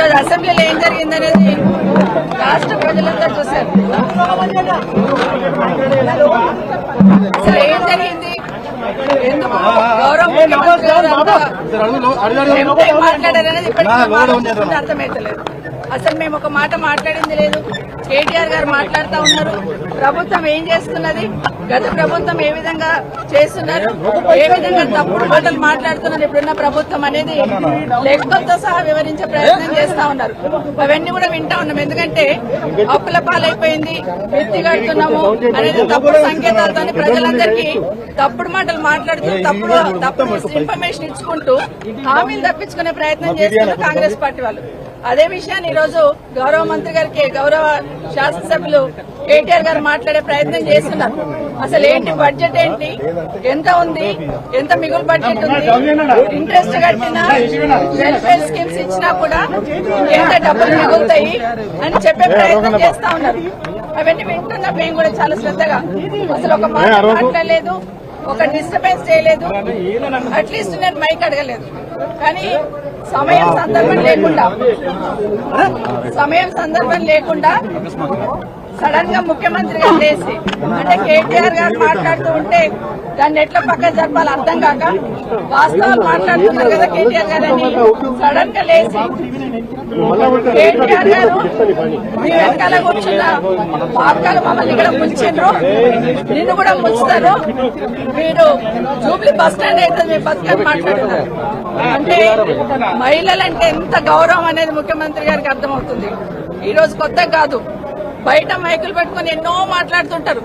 ఈరోజు అసెంబ్లీలో ఏం జరిగిందనేది రాష్ట్ర ప్రజలంతా చూశారు. అసలు ఏం జరిగింది, ఎందుకు గౌరవ ముఖ్యమంత్రి మాట్లాడారనేది ఇప్పటికీ అర్థమైతలేదు. అసలు మేము ఒక మాట మాట్లాడింది లేదు. కేటీఆర్ గారు మాట్లాడుతూ ఉన్నారు. ప్రభుత్వం ఏం చేస్తున్నది, గత ప్రభుత్వం ఏ విధంగా చేస్తున్నారు, ఏ విధంగా తప్పుడు మాటలు మాట్లాడుతున్నారు ఇప్పుడున్న ప్రభుత్వం అనేది లెక్కలతో సహా వివరించే ప్రయత్నం చేస్తా ఉన్నారు. అవన్నీ కూడా వింటా ఉన్నాం. ఎందుకంటే అప్పుల పాలైపోయింది, వృత్తి కడుతున్నాము అనేది తప్పుడు సంకేతాలతో ప్రజలందరికీ తప్పుడు మాటలు మాట్లాడుతూ తప్పుడు ఇన్ఫర్మేషన్ ఇచ్చుకుంటూ హామీలు తప్పించుకునే ప్రయత్నం చేస్తున్నారు కాంగ్రెస్ పార్టీ వాళ్ళు. అదే విషయాన్ని ఈ రోజు గౌరవ మంత్రి గారికి, గౌరవ శాసనసభ్యులు కేటీఆర్ గారు మాట్లాడే ప్రయత్నం చేస్తున్నారు. అసలు ఏంటి బడ్జెట్, ఏంటి, ఎంత ఉంది, ఎంత మిగులు బడ్జెట్ ఉంది, ఇంట్రెస్ట్ కట్టినా వెల్ఫేర్ స్కీమ్స్ ఇచ్చినా కూడా ఎంత డబ్బులు మిగులుతాయి అని చెప్పే ప్రయత్నం చేస్తా ఉన్నారు. అవన్నీ వింటున్నా మేము కూడా చాలా శ్రద్ధగా. అసలు ఒక మాట మాట్లాడలేదు, ఒక డిస్టర్బెన్స్ చేయలేదు, అట్లీస్ట్ నేను మైక్ అడగలేదు. కానీ సమయం సందర్భం లేకుండా సడన్ గా ముఖ్యమంత్రి గారు లేచి, అంటే కేటీఆర్ గారు మాట్లాడుతూ ఉంటే దాన్ని ఎట్లా పక్కన జరపాలి అర్థం కాక వాస్తవాలు మాట్లాడుతున్నారు కదా కేటీఆర్ గారు అని సడన్ గా లేచి, కేటీఆర్ గారు మీ వెనకాల కూర్చున్న పార్కాలు మమ్మల్ని ఇక్కడ ముంచారు, నిన్ను కూడా ముంచుతారు, మీరు జూబ్లీ బస్ స్టాండ్ అయితే మీ బతుకని మాట్లాడుతున్నారు. అంటే మహిళలంటే ఎంత గౌరవం అనేది ముఖ్యమంత్రి గారికి అర్థమవుతుంది. ఈ రోజు కొత్త కాదు, బయట మైకులు పెట్టుకుని ఎన్నో మాట్లాడుతుంటారు.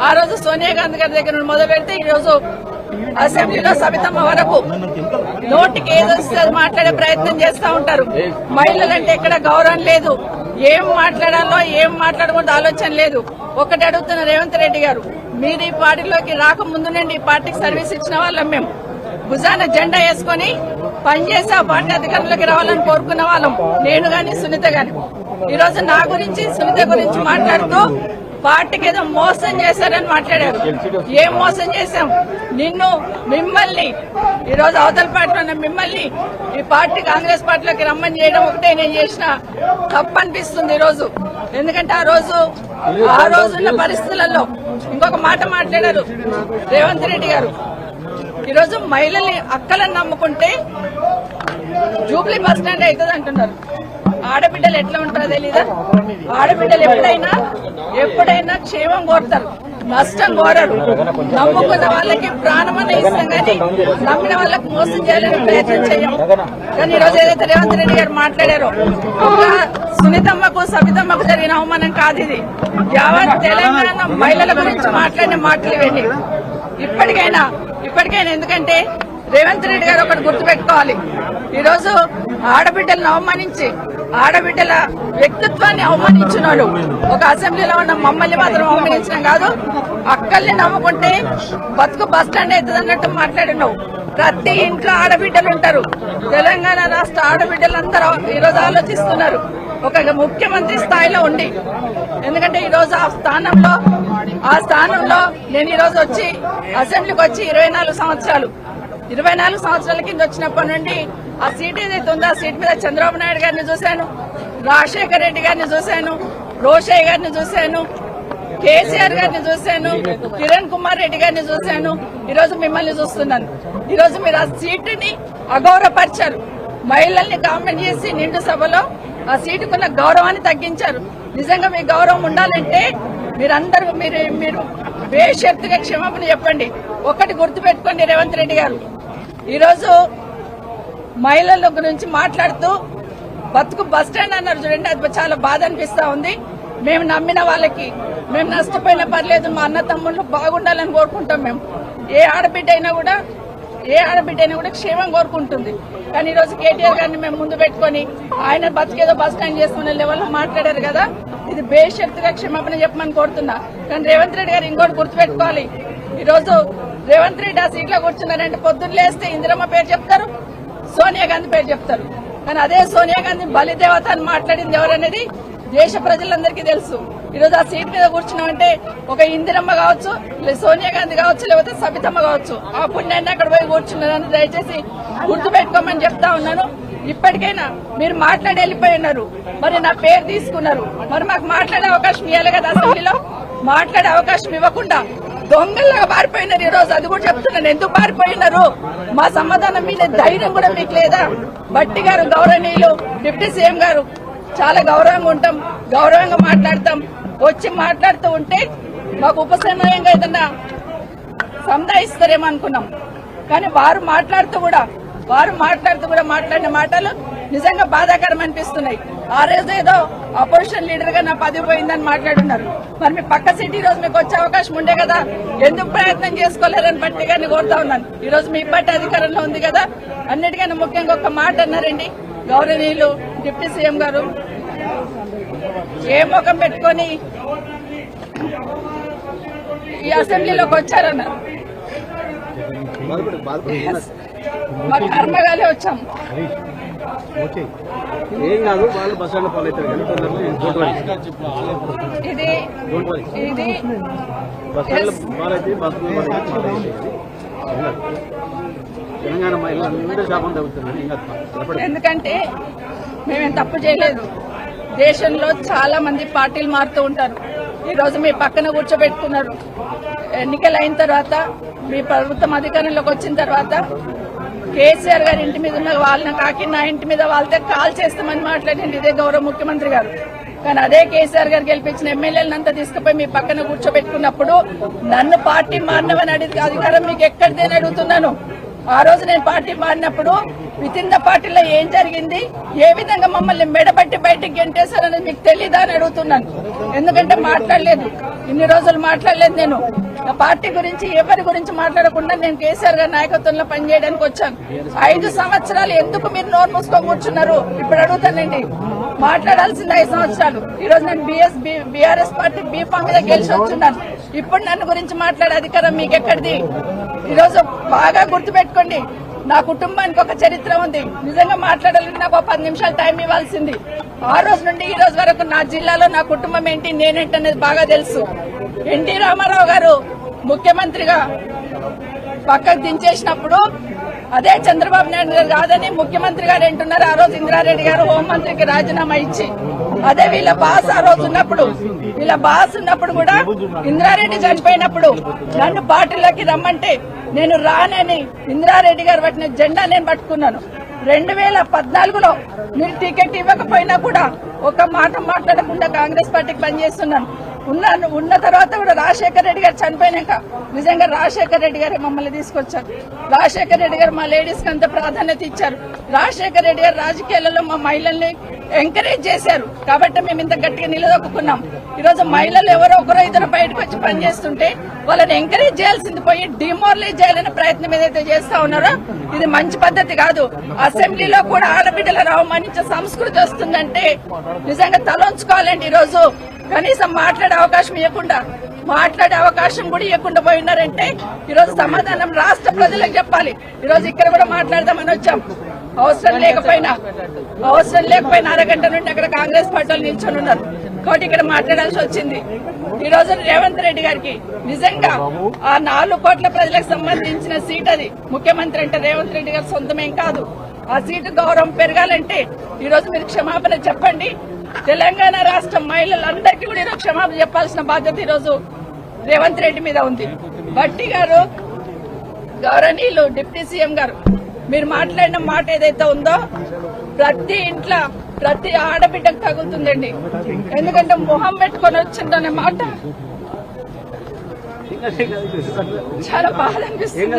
ఆ రోజు సోనియా గాంధీ గారి దగ్గర నుండి మొదలు పెడితే ఈ రోజు అసెంబ్లీలో సబితమ్మ వరకు నోటికి ఏదొస్తే మాట్లాడే ప్రయత్నం చేస్తా ఉంటారు. మహిళలంటే ఎక్కడ గౌరవం లేదు, ఏం మాట్లాడాలో ఏం మాట్లాడకూడదు ఆలోచన లేదు. ఒకటి అడుగుతున్న రేవంత్ రెడ్డి గారు, మీరు ఈ పార్టీలోకి రాకముందు నుండి ఈ పార్టీకి సర్వీస్ ఇచ్చిన వాళ్ళం మేము. భుజాన జెండా వేసుకుని పనిచేసి ఆ పార్టీ అధికారంలోకి రావాలని కోరుకున్న వాళ్ళం, నేను గాని సునీత గాని. ఈ రోజు నా గురించి సునీత గురించి మాట్లాడుతూ పార్టీకి ఏదో మోసం చేశారని మాట్లాడారు. ఏం మోసం చేశాం? మిమ్మల్ని ఈ రోజు అవతల పార్టీలో మిమ్మల్ని ఈ పార్టీ కాంగ్రెస్ పార్టీలోకి రమ్మని చేయడం ఒకటే నేను చేసిన తప్పు అనిపిస్తుంది ఈ రోజు. ఎందుకంటే ఆ రోజున్న పరిస్థితులలో ఇంకొక మాట మాట్లాడారు రేవంత్ రెడ్డి గారు. ఈరోజు మహిళల్ని అక్కలను నమ్ముకుంటే జూబ్లీ బస్ స్టాండ్ అవుతుంది అంటున్నారు. ఆడబిడ్డలు ఎట్లా ఉంటారో తెలీదా? ఆడబిడ్డలు ఎప్పుడైనా క్షేమం కోరుతారు, నష్టం కోరరు. నమ్ముకున్న వాళ్ళకి ప్రాణమని ఇస్తాం కానీ నమ్మిన వాళ్ళకి మోసం చేయాలని ప్రయత్నం చేయం. కానీ ఈరోజు ఏదైతే రేవంత్ రెడ్డి గారు మాట్లాడారో, సునీతమ్మకు సబితమ్మకు జరిగిన అవమానం కాదు ఇది. యావత్ తెలంగాణ మహిళల గురించి మాట్లాడిన మాటలు ఇవన్నీ. ఇప్పటికైనా ఎందుకంటే రేవంత్ రెడ్డి గారు ఒకటి గుర్తుపెట్టుకోవాలి. ఈరోజు ఆడబిడ్డలను అవమానించి ఆడబిడ్డల వ్యక్తిత్వాన్ని అవమానించినాడు. ఒక అసెంబ్లీలో ఉన్న మమ్మల్ని మాత్రం అవమానించడం కాదు, అక్కల్ని నమ్ముకుంటే బతుకు బస్ స్టాండ్ అవుతుంది అన్నట్టు మాట్లాడినావు. ప్రతి ఇంట్లో ఆడబిడ్డలు ఉంటారు. తెలంగాణ రాష్ట్ర ఆడబిడ్డలందరూ ఈరోజు ఆలోచిస్తున్నారు ఒక ముఖ్యమంత్రి స్థాయిలో ఉండి. ఎందుకంటే ఈరోజు ఆ స్థానంలో నేను ఈరోజు వచ్చి అసెంబ్లీకి వచ్చి 24 సంవత్సరాల కింద వచ్చినప్పటి నుండి ఆ సీట్ ఏదైతే ఉందో ఆ సీట్ మీద చంద్రబాబు నాయుడు గారిని చూశాను, రాజశేఖర రెడ్డి గారిని చూశాను, రోషయ్య గారిని చూశాను, కేసీఆర్ గారిని చూశాను, కిరణ్ కుమార్ రెడ్డి గారిని చూశాను. ఈరోజు మిమ్మల్ని చూస్తున్నాను. ఈరోజు మీరు ఆ సీటుని అగౌరవపరిచారు. మహిళల్ని కామెంట్ చేసి నిండు సభలో ఆ సీటుకున్న గౌరవాన్ని తగ్గించారు. నిజంగా మీ గౌరవం ఉండాలంటే మీరు బేషరతుగా క్షమాపణ చెప్పండి. ఒకటి గుర్తుపెట్టుకోండి రేవంత్ రెడ్డి గారు, ఈరోజు మహిళల గురించి మాట్లాడుతూ బతుకు బస్ స్టాండ్ అన్నారు చూడండి, అది చాలా బాధ అనిపిస్తా ఉంది. మేము నమ్మిన వాళ్ళకి మేము నష్టపోయినా పర్లేదు, మా అన్న తమ్ముళ్ళు బాగుండాలని కోరుకుంటాం. మేము ఏ ఆడబిడ్డ అయినా కూడా క్షేమం కోరుకుంటుంది. కానీ ఈ రోజు కేటీఆర్ గారిని మేము ముందు పెట్టుకుని ఆయన బతికేదో బస్ స్టాండ్ చేసుకునే లెవెల్లో మాట్లాడారు కదా, ఇది బేషరతుగా క్షమాపణ చెప్పమని కోరుతున్నా. కానీ రేవంత్ రెడ్డి గారు ఇంకోటి గుర్తుపెట్టుకోవాలి, ఈ రోజు రేవంత్ రెడ్డి ఆ సీట్లో కూర్చున్నారంటే పొద్దున్న లేస్తే ఇందిరమ్మ పేరు చెప్తారు, సోనియా గాంధీ పేరు చెప్తారు. కానీ అదే సోనియా గాంధీ బలిదేవత అని మాట్లాడింది ఎవరనేది దేశ ప్రజలందరికీ తెలుసు. ఈరోజు ఆ సీట్ మీద కూర్చున్నామంటే ఒక ఇందిరమ్మ కావచ్చు, సోనియా గాంధీ కావచ్చు, లేకపోతే సబితమ్మ కావచ్చు. ఆ పుణ్యాన్ని అక్కడ పోయి కూర్చున్నారని దయచేసి గుర్తుపెట్టుకోమని చెప్తా ఉన్నాను. ఇప్పటికైనా మీరు మాట్లాడి వెళ్ళిపోయి ఉన్నారు. మరి నా పేరు తీసుకున్నారు, మరి మాకు మాట్లాడే అవకాశం ఇవ్వాలి కదా. అసెంబ్లీలో మాట్లాడే అవకాశం ఇవ్వకుండా దొంగల్లాగా పారిపోయినారు. ఈ రోజు అది కూడా చెప్తున్నాను, ఎందుకు పారిపోయినారు? మా సమాధానం మీద ధైర్యం కూడా మీకు లేదా? భట్టి గారు గౌరవనీయులు డిప్యూటీ సీఎం గారు చాలా గౌరవంగా ఉంటాం, గౌరవంగా మాట్లాడతాం. వచ్చి మాట్లాడుతూ ఉంటే మాకు ఉపశమనంగా ఏదన్నా సంధాయిస్తారేమో అనుకున్నాం. కానీ వారు మాట్లాడుతూ కూడా మాట్లాడిన మాటలు నిజంగా బాధాకరం అనిపిస్తున్నాయి. ఆ రోజు ఏదో అపోజిషన్ లీడర్ గా నా పదవి పోయిందని మాట్లాడున్నారు. మరి మీ పక్క సీట్ ఈ రోజు మీకు వచ్చే అవకాశం ఉండే కదా, ఎందుకు ప్రయత్నం చేసుకోలేరని బట్టి గారిని కోరుతా ఉన్నాను. ఈ రోజు మీ పార్టీ అధికారంలో ఉంది కదా. అన్నిటికన్నా ముఖ్యంగా ఒక మాట అన్నారండి గౌరవనీయులు డిప్యూటీ సీఎం గారు, ఏ ముఖం పెట్టుకొని ఈ అసెంబ్లీలోకి వచ్చారన్నారు. మా కర్మగాలే వచ్చాం. ఇది ఎందుకంటే మేమేం తప్పు చేయలేదు. దేశంలో చాలా మంది పార్టీలు మారుతూ ఉంటారు. ఈ రోజు మీ పక్కన కూర్చోబెట్టుకున్నారు. ఎన్నికలు అయిన తర్వాత మీ ప్రభుత్వం అధికారంలోకి వచ్చిన తర్వాత కేసీఆర్ గారి ఇంటి మీద ఉన్న వాళ్ళని కాకి నా ఇంటి మీద వాళ్ళతో కాల్ చేస్తామని మాట్లాడింది ఇదే గౌరవ ముఖ్యమంత్రి గారు. కానీ అదే కేసీఆర్ గారు గెలిపించిన ఎమ్మెల్యేలంతా తీసుకుపోయి మీ పక్కన కూర్చోబెట్టుకున్నప్పుడు నన్ను పార్టీ మారినవని అడిగితే అధికారం మీకు ఎక్కడిదేని అడుగుతున్నాను. ఆ రోజు నేను పార్టీ మారినప్పుడు విత్ ఇన్ ద పార్టీలో ఏం జరిగింది, ఏ విధంగా మమ్మల్ని మెడబట్టి బయటికి గెంటేశారనేది మీకు తెలీదా అని అడుగుతున్నాను. ఎందుకంటే మాట్లాడలేదు, ఇన్ని రోజులు మాట్లాడలేదు. నేను నా పార్టీ గురించి ఎవరి గురించి మాట్లాడకుండా నేను కేసీఆర్ గారి నాయకత్వంలో పనిచేయడానికి వచ్చాను. 5 సంవత్సరాలు ఎందుకు మీరు నోరు మూసుకొని కూర్చున్నారు? ఇప్పుడు అడుగుతానండి. మాట్లాడాల్సింది 5 సంవత్సరాలు. ఈ రోజు నేను బీఆర్ఎస్ పార్టీ బీఫామ్ మీద గెలిచి వచ్చున్నాను. ఇప్పుడు నన్ను గురించి మాట్లాడే అధికారం మీకు ఎక్కడిది? ఈ రోజు బాగా గుర్తుపెట్టుకోండి, నా కుటుంబానికి ఒక చరిత్ర ఉంది. నిజంగా మాట్లాడాలంటే నాకు 10 నిమిషాలు టైం ఇవ్వాల్సింది. ఆ రోజు నుండి ఈ రోజు వరకు నా జిల్లాలో నా కుటుంబం ఏంటి, నేనేంటి అనేది బాగా తెలుసు. ఎన్టీ రామారావు గారు ముఖ్యమంత్రిగా పక్కకు దించేసినప్పుడు అదే చంద్రబాబు నాయుడు గారు కాదని ముఖ్యమంత్రి గారు అంటున్నారు. ఆ రోజు ఇందిరారెడ్డి గారు హోంమంత్రికి రాజీనామా ఇచ్చి, అదే వీళ్ళ బాస్ ఆ రోజు ఉన్నప్పుడు కూడా ఇందిరారెడ్డి చనిపోయినప్పుడు నన్ను పార్టీలోకి రమ్మంటే నేను రానని ఇందిరారెడ్డి గారు పట్టిన జెండా నేను పట్టుకున్నాను. 2014లో మీరు టికెట్ ఇవ్వకపోయినా కూడా ఒక మాట మాట్లాడకుండా కాంగ్రెస్ పార్టీకి పనిచేస్తున్నాను. ఉన్న తర్వాత కూడా రాజశేఖర రెడ్డి గారు చనిపోయినాక నిజంగా రాజశేఖర రెడ్డి గారే మమ్మల్ని తీసుకొచ్చారు. రాజశేఖర రెడ్డి గారు మా లేడీస్ కి అంత ప్రాధాన్యత ఇచ్చారు. రాజశేఖర రెడ్డి గారు రాజకీయాలలో మా మహిళల్ని ఎంకరేజ్ చేశారు. కాబట్టి మేము ఇంత గట్టిగా నిలదొక్కున్నాం. ఈ రోజు మహిళలు ఎవరో ఒకరో ఇద్దరు బయటకు వచ్చి పనిచేస్తుంటే వాళ్ళని ఎంకరేజ్ చేయాల్సింది పోయి డిమోరలైజ్ చేయాలనే ప్రయత్నం ఏదైతే చేస్తా ఉన్నారో ఇది మంచి పద్ధతి కాదు. అసెంబ్లీలో కూడా ఆడబిడ్డలను అవమానించే సంస్కృతి వస్తుందంటే నిజంగా తలంచుకోవాలండి. ఈ రోజు కనీసం మాట్లాడే అవకాశం కూడా ఇవ్వకుండా పోయినారంటే ఈరోజు సమాధానం రాష్ట్ర ప్రజలకు చెప్పాలి. ఈరోజు ఇక్కడ కూడా మాట్లాడదామని వచ్చాం. అవసరం లేకపోయినా అరగంట నుండి అక్కడ కాంగ్రెస్ పార్టీలు నిల్చొని ఉన్నారు కాబట్టి ఇక్కడ మాట్లాడాల్సి వచ్చింది. ఈ రోజు రేవంత్ రెడ్డి గారికి నిజంగా ఆ 4 కోట్ల ప్రజలకు సంబంధించిన సీట్ అది. ముఖ్యమంత్రి అంటే రేవంత్ రెడ్డి గారు సొంతమేం కాదు. ఆ సీటు గౌరవం పెరగాలంటే ఈ రోజు మీరు క్షమాపణ చెప్పండి. తెలంగాణ రాష్ట్ర మహిళలందరికీ కూడా ఈరోజు క్షమాపణ చెప్పాల్సిన బాధ్యత ఈరోజు రేవంత్ రెడ్డి మీద ఉంది. భట్టి గారు గౌరవనీయులు డిప్యూటీ సీఎం గారు మీరు మాట్లాడిన మాట ఏదైతే ఉందో ప్రతి ఇంట్లో ప్రతి ఆడబిడ్డకు తగులుతుందండి. ఎందుకంటే మొహం పెట్టుకొని వచ్చిందనే మాట చాలా బాధ అనిపిస్తుంది.